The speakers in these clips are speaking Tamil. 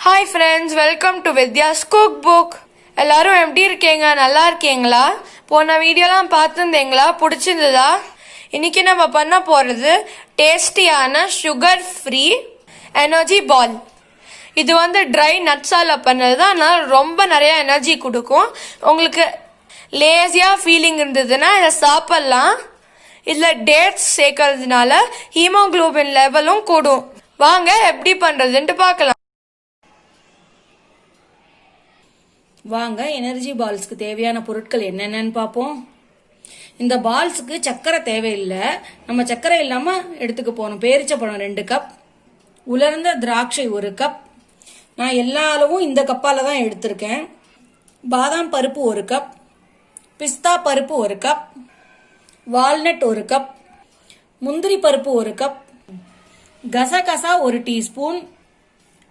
Hi friends, welcome to Vidya's cook book. எல்லாரும் எப்படி இருக்கீங்க? நல்லா இருக்கீங்களா? போன வீடியோலாம் பார்த்துருந்தீங்களா? பிடிச்சிருந்ததா? இன்னைக்கு நம்ம பண்ண போகிறது டேஸ்டியான சுகர் ஃப்ரீ எனர்ஜி பால். இது ட்ரை நட்ஸால் பண்ணது தான், அதனால் ரொம்ப நிறைய எனர்ஜி கொடுக்கும். உங்களுக்கு லேசியாக ஃபீலிங் இருந்ததுன்னா இதை சாப்பிட்லாம். இதில் டேட்ஸ் சேர்க்கறதுனால ஹீமோகுளோபின் லெவலும் கூடும். வாங்க எப்படி பண்ணுறதுன்ட்டு பார்க்கலாம். வாங்க எனர்ஜி பால்ஸ்க்கு தேவையான பொருட்கள் என்னென்னு பார்ப்போம். இந்த பால்ஸுக்கு சர்க்கரை தேவையில்லை, நம்ம சர்க்கரை இல்லாமல் எடுத்துக்க போகணும். பேரிச்சப்பழம் 2 கப், உலர்ந்த திராட்சை 1 கப். நான் எல்லா அளவும் இந்த கப்பால் தான் எடுத்திருக்கேன். பாதாம் பருப்பு 1 கப், பிஸ்தா பருப்பு 1 கப், வால்நட் 1 கப், முந்திரி பருப்பு 1 கப், கசகசா 1 டீஸ்பூன்,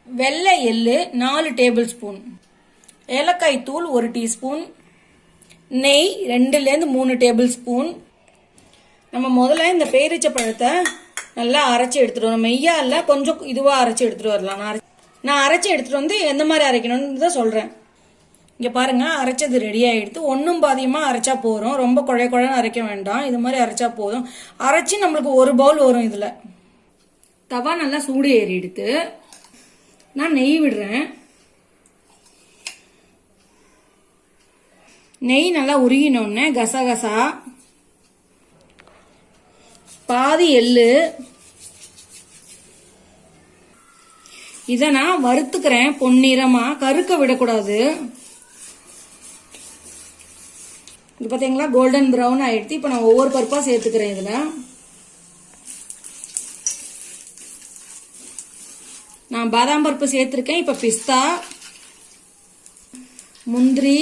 வெள்ளை எள்ளு 4 டேபிள் ஸ்பூன், ஏலக்காய் தூள் 1 டீஸ்பூன், நெய் 2-3 டேபிள் ஸ்பூன். நம்ம முதல்ல இந்த பேரிச்சப்பழத்தை நல்லா அரைச்சி எடுத்துட்டு வரோம். மெய்யா இல்லை, கொஞ்சம் இதுவாக அரைச்சி எடுத்துட்டு வரலாம். நான் அரைச்சி எடுத்துட்டு வந்து எந்த மாதிரி அரைக்கணும்னு தான் சொல்கிறேன். இங்கே பாருங்க, அரைச்சது ரெடி ஆகிடுது. ஒன்றும் பாதியமாக அரைச்சா போகிறோம், ரொம்ப குழைன்னு அரைக்க வேண்டாம். இது மாதிரி அரைச்சா போதும். அரைச்சி நம்மளுக்கு 1 பவுல் வரும். இதில் தவா நல்லா சூடு ஏறி எடுத்து நான் நெய் விடுறேன். நெய் நல்லா உருகினோடனே கசகசா, பாதி எள்ளு, இதை நான் வறுத்துக்கிறேன் பொன்னிறமா. கருக்க விடக்கூடாது. இது பார்த்தீங்களா, கோல்டன் ப்ரௌன் ஆயிடுச்சு. இப்போ நான் ஒவ்வொரு பருப்பா சேர்த்துக்கிறேன். இதில் நான் பாதாம் பருப்பு சேர்த்துருக்கேன். இப்போ பிஸ்தா, முந்திரி,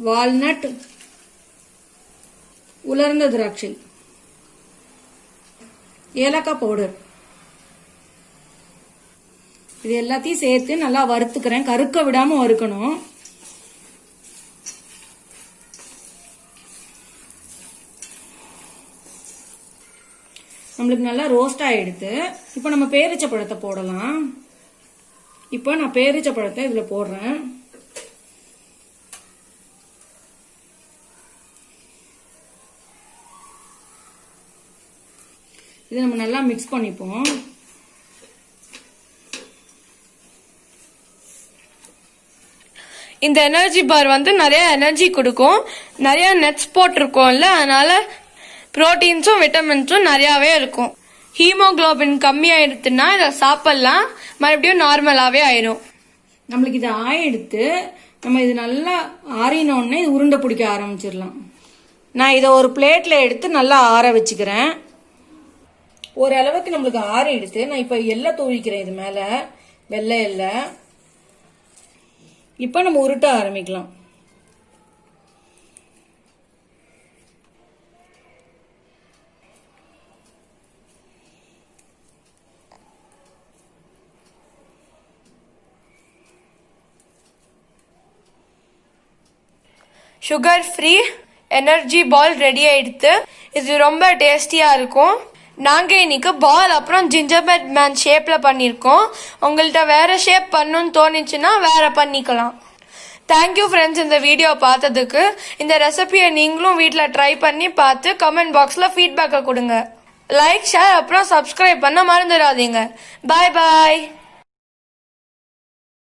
வால்நட், உலர்ந்த திராட்சை, ஏலக்காய் பவுடர், இது எல்லாத்தையும் சேர்த்து நல்லா வறுத்துக்கிறேன். கருக்க விடாம வறுக்கணும். நம்மளுக்கு நல்லா ரோஸ்ட் ஆயிடுது. இப்போ நம்ம பேரிச்சப்பழத்தை போடலாம். இப்போ நான் பேரிச்சப்பழத்தை இதுல போடுறேன். இதை நம்ம நல்லா மிக்ஸ் பண்ணிப்போம். இந்த எனர்ஜி பார் நிறைய எனர்ஜி கொடுக்கும். நிறைய நட்ஸ் போட்டிருக்கோம்ல, அதனால புரோட்டீன்ஸும் விட்டமின்ஸும் நிறையாவே இருக்கும். ஹீமோகுளோபின் கம்மியாயிடுச்சுன்னா இதை சாப்பிடலாம், மறுபடியும் நார்மலாவே ஆயிடும். நம்மளுக்கு இதை ஆயிடுத்து. நம்ம இது நல்லா ஆறினோடனே இது உருண்டை பிடிக்க ஆரம்பிச்சிடலாம். நான் இதை ஒரு பிளேட்ல எடுத்து நல்லா ஆற வச்சுக்கிறேன். ஒரு அளவுக்கு நம்மளுக்கு ஆறி எடுத்து நான் இப்ப எல்லாம் தூவிக்கிறேன். இது மேல வெள்ளை எல்லை. இப்ப நம்ம உருட்ட ஆரம்பிக்கலாம். Sugar free energy ball ready ஆயிடுத்து. இது ரொம்ப டேஸ்டியா இருக்கும். நாங்க இன்னைக்கு பால் அப்புறம் ஜிஞ்சர்பெட் மேன் ஷேப்ல பண்ணிருக்கோம். உங்கள்கிட்ட வேற ஷேப் பண்ணணும்னு தோணுச்சுன்னா வேற பண்ணிக்கலாம். தேங்க்யூ ஃப்ரெண்ட்ஸ், இந்த வீடியோ பார்த்ததுக்கு. இந்த ரெசிபியை நீங்களும் வீட்டில் ட்ரை பண்ணி பார்த்து கமெண்ட் பாக்ஸ்ல ஃபீட்பேக்கை கொடுங்க. லைக், ஷேர் அப்புறம் சப்ஸ்கிரைப் பண்ண மறந்துடாதீங்க. பாய் பாய்.